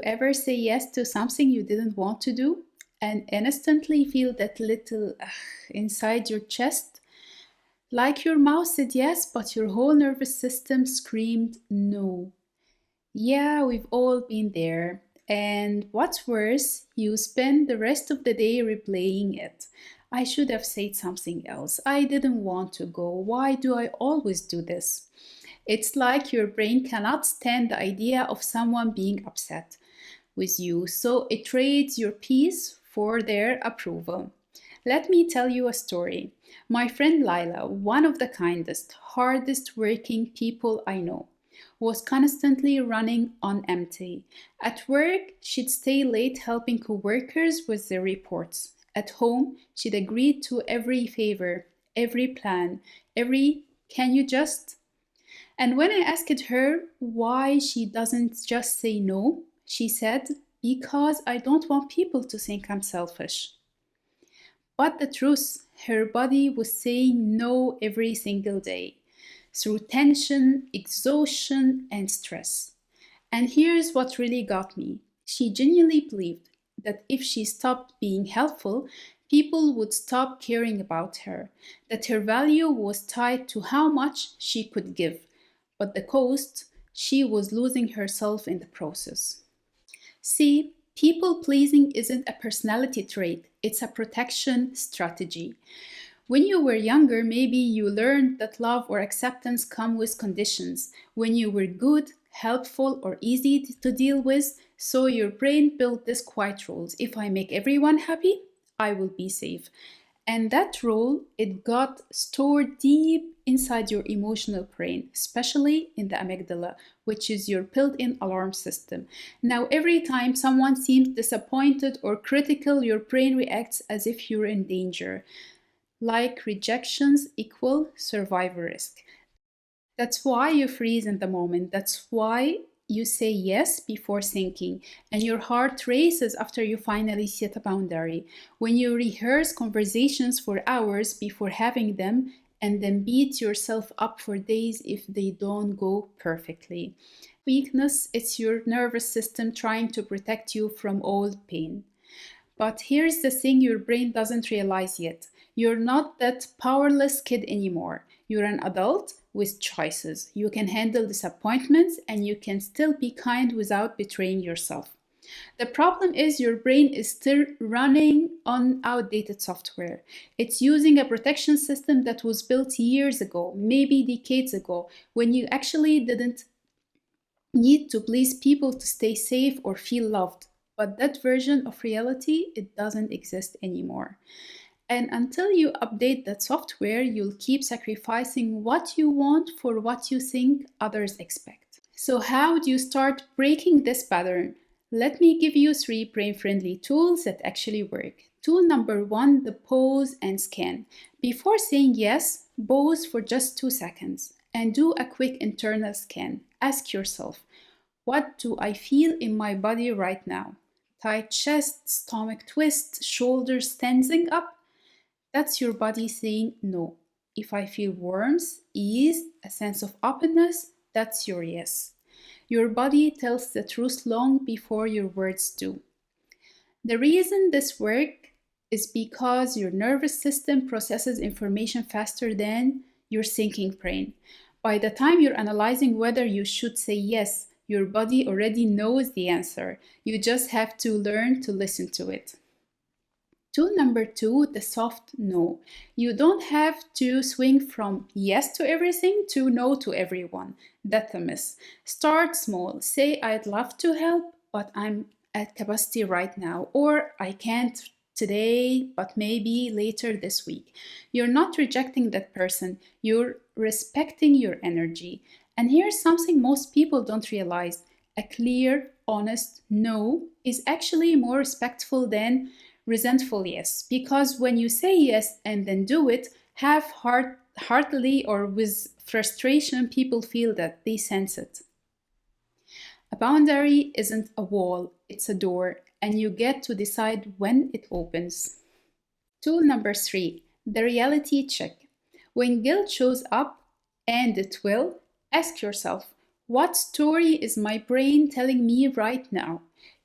you ever say yes to something you didn't want to do and instantly feel that little inside your chest? Like your mouth said yes, but your whole nervous system screamed no. Yeah, we've all been there. And what's worse, you spend the rest of the day replaying it. I should have said something else. I didn't want to go. Why do I always do this? It's like your brain cannot stand the idea of someone being upset with you, so it trades your peace for their approval. Let me tell you a story. My friend Layla, one of the kindest, hardest working people I know, was constantly running on empty. At work, she'd stay late helping coworkers with their reports. At home, she'd agree to every favor, every plan, every can you just? And when I asked her why she doesn't just say no, she said, because I don't want people to think I'm selfish. But the truth, her body was saying no every single day through tension, exhaustion, and stress. And here's what really got me. She genuinely believed that if she stopped being helpful, people would stop caring about her, that her value was tied to how much she could give. But the cost, she was losing herself in the process. See, people pleasing isn't a personality trait, it's a protection strategy. When you were younger, maybe you learned that love or acceptance come with conditions. When you were good, helpful, or easy to deal with, so your brain built these quiet rules. If I make everyone happy, I will be safe. And that rule, it got stored deep inside your emotional brain, especially in the amygdala, which is your built-in alarm system. Now, every time someone seems disappointed or critical, your brain reacts as if you're in danger. Like rejections equal survival risk. That's why you freeze in the moment. That's why you say yes before thinking, and your heart races after you finally set a boundary. When you rehearse conversations for hours before having them, and then beat yourself up for days if they don't go perfectly. Weakness, it's your nervous system trying to protect you from all pain. But here's the thing your brain doesn't realize yet. You're not that powerless kid anymore. You're an adult with choices. You can handle disappointments and you can still be kind without betraying yourself. The problem is your brain is still running on outdated software. It's using a protection system that was built years ago, maybe decades ago, when you actually didn't need to please people to stay safe or feel loved. But that version of reality, it doesn't exist anymore. And until you update that software, you'll keep sacrificing what you want for what you think others expect. So how do you start breaking this pattern? Let me give you 3 brain-friendly tools that actually work. Tool number 1, the pause and scan. Before saying yes, pause for just 2 seconds and do a quick internal scan. Ask yourself, what do I feel in my body right now? Tight chest, stomach twist, shoulders tensing up? That's your body saying no. If I feel warmth, ease, a sense of openness, that's your yes. Your body tells the truth long before your words do. The reason this works is because your nervous system processes information faster than your thinking brain. By the time you're analyzing whether you should say yes, your body already knows the answer. You just have to learn to listen to it. Tool number 2, the soft no. You don't have to swing from yes to everything to no to everyone. That's a miss. Start small. Say, I'd love to help, but I'm at capacity right now. Or I can't today, but maybe later this week. You're not rejecting that person. You're respecting your energy. And here's something most people don't realize. A clear, honest no is actually more respectful than resentful yes, because when you say yes and then do it heartily or with frustration, people feel that they sense it. A boundary isn't a wall, it's a door, and you get to decide when it opens. Tool number 3, the reality check. When guilt shows up, and it will, ask yourself, what story is my brain telling me right now?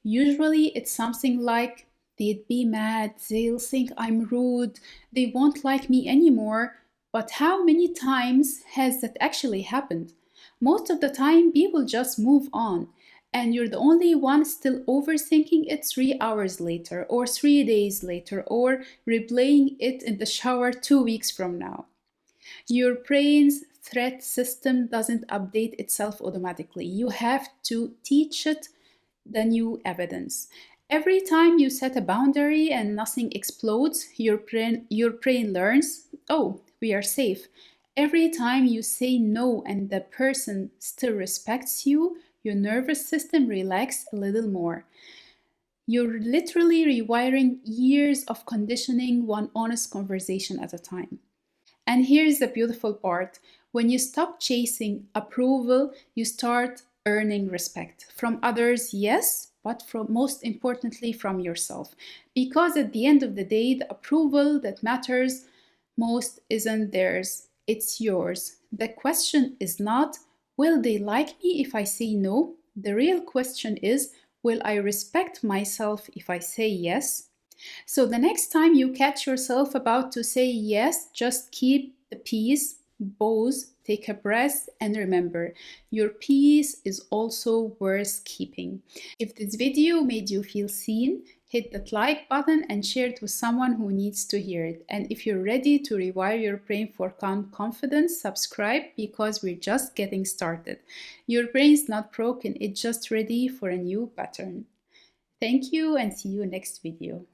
Usually it's something like, they'd be mad, they'll think I'm rude, they won't like me anymore. But how many times has that actually happened? Most of the time, people just move on, and you're the only one still overthinking it 3 hours later, or 3 days later, or replaying it in the shower 2 weeks from now. Your brain's threat system doesn't update itself automatically. You have to teach it the new evidence. Every time you set a boundary and nothing explodes, your brain learns, oh, we are safe. Every time you say no and the person still respects you, your nervous system relaxes a little more. You're literally rewiring years of conditioning, one honest conversation at a time. And here's the beautiful part: when you stop chasing approval, you start earning respect from others, yes, but from, most importantly, from yourself. Because at the end of the day, the approval that matters most isn't theirs, it's yours. The question is not, will they like me if I say no? The real question is, will I respect myself if I say yes? So the next time you catch yourself about to say yes, just keep the peace, pause, take a breath, and remember, your peace is also worth keeping. If this video made you feel seen, hit that like button and share it with someone who needs to hear it. And if you're ready to rewire your brain for calm confidence, subscribe, because we're just getting started. Your brain's not broken, it's just ready for a new pattern. Thank you, and see you next video.